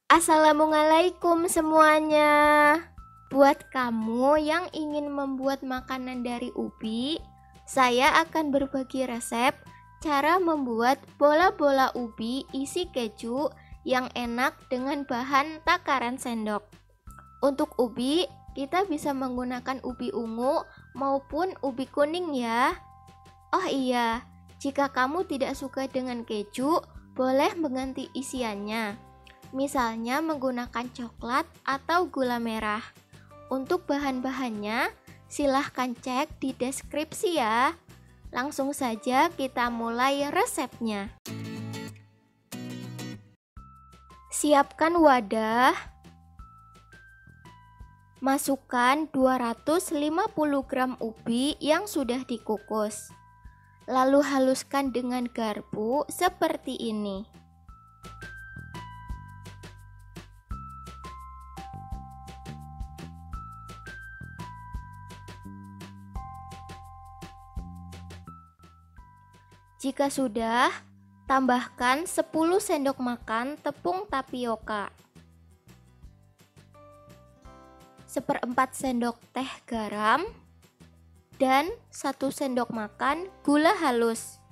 Assalamualaikum semuanya. Buat kamu yang ingin membuat makanan dari ubi, saya akan berbagi resep cara membuat bola-bola ubi isi keju yang enak dengan bahan takaran sendok. Untuk ubi, kita bisa menggunakan ubi ungu maupun ubi kuning ya. Oh iya, jika kamu tidak suka dengan keju, boleh mengganti isiannya. Misalnya menggunakan coklat atau gula merah. Untuk bahan-bahannya, silahkan cek di deskripsi ya. Langsung saja kita mulai resepnya. Siapkan wadah. Masukkan 250 gram ubi yang sudah dikukus. Lalu haluskan dengan garpu seperti ini. Jika sudah, tambahkan 10 sendok makan tepung tapioka, 1/4 sendok teh garam, dan 1 sendok makan gula halus.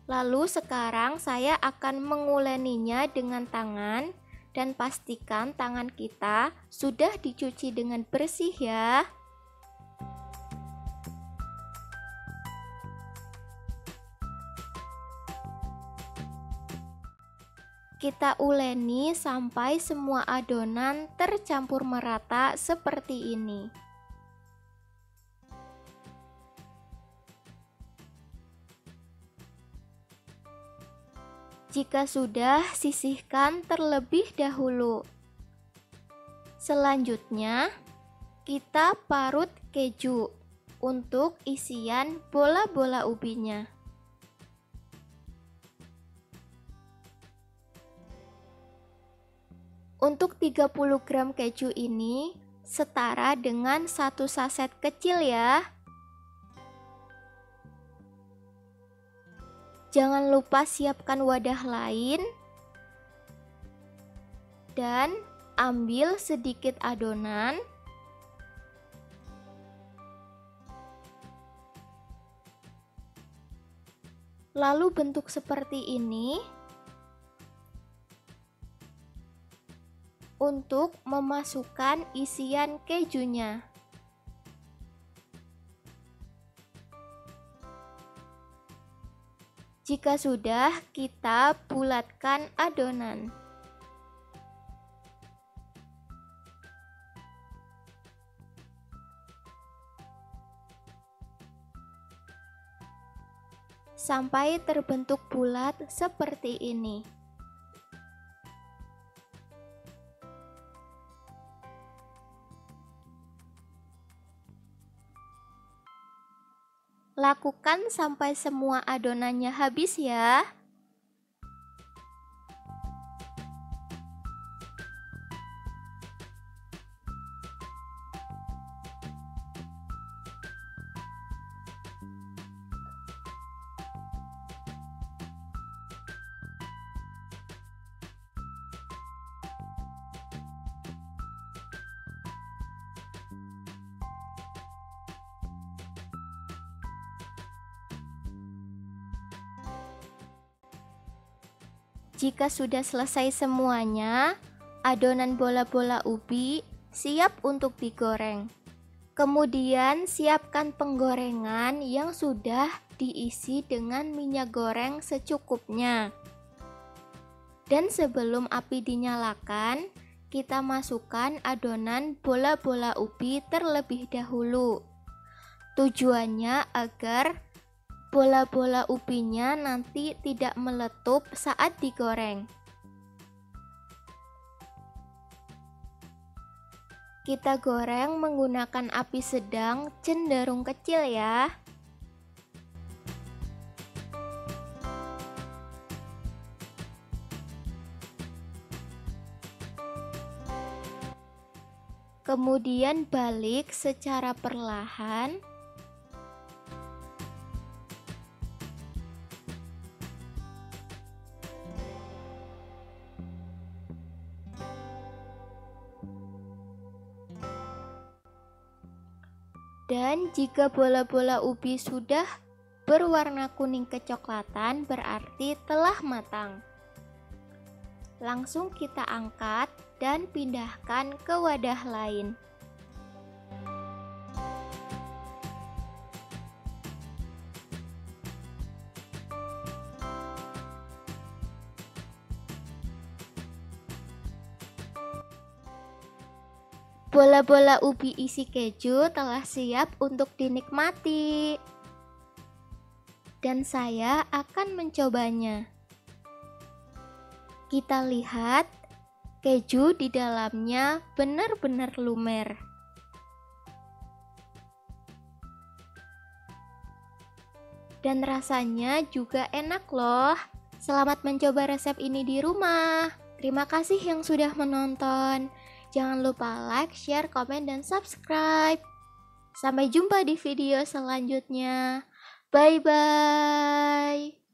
Lalu sekarang saya akan menguleninya dengan tangan dan pastikan tangan kita sudah dicuci dengan bersih ya. Kita uleni sampai semua adonan tercampur merata seperti ini. Jika sudah, sisihkan terlebih dahulu. Selanjutnya, kita parut keju untuk isian bola-bola ubinya. Untuk 30 gram keju ini setara dengan 1 saset kecil ya. Jangan lupa siapkan wadah lain dan ambil sedikit adonan. Lalu bentuk seperti ini. Untuk memasukkan isian kejunya. Jika sudah, kita bulatkan adonan. Sampai terbentuk bulat seperti ini. Lakukan sampai semua adonannya habis ya. Jika sudah selesai semuanya, adonan bola-bola ubi siap untuk digoreng. Kemudian siapkan penggorengan yang sudah diisi dengan minyak goreng secukupnya. Dan sebelum api dinyalakan, kita masukkan adonan bola-bola ubi terlebih dahulu. Tujuannya agar bola-bola ubinya nanti tidak meletup saat digoreng. Kita goreng menggunakan api sedang cenderung kecil ya. Kemudian balik secara perlahan. Dan jika bola-bola ubi sudah berwarna kuning kecoklatan, berarti telah matang. Langsung kita angkat dan pindahkan ke wadah lain. Bola-bola ubi isi keju telah siap untuk dinikmati. Dan saya akan mencobanya. Kita lihat, keju di dalamnya benar-benar lumer. Dan rasanya juga enak loh. Selamat mencoba resep ini di rumah. Terima kasih yang sudah menonton. Jangan lupa like, share, komen, dan subscribe. Sampai jumpa di video selanjutnya. Bye-bye.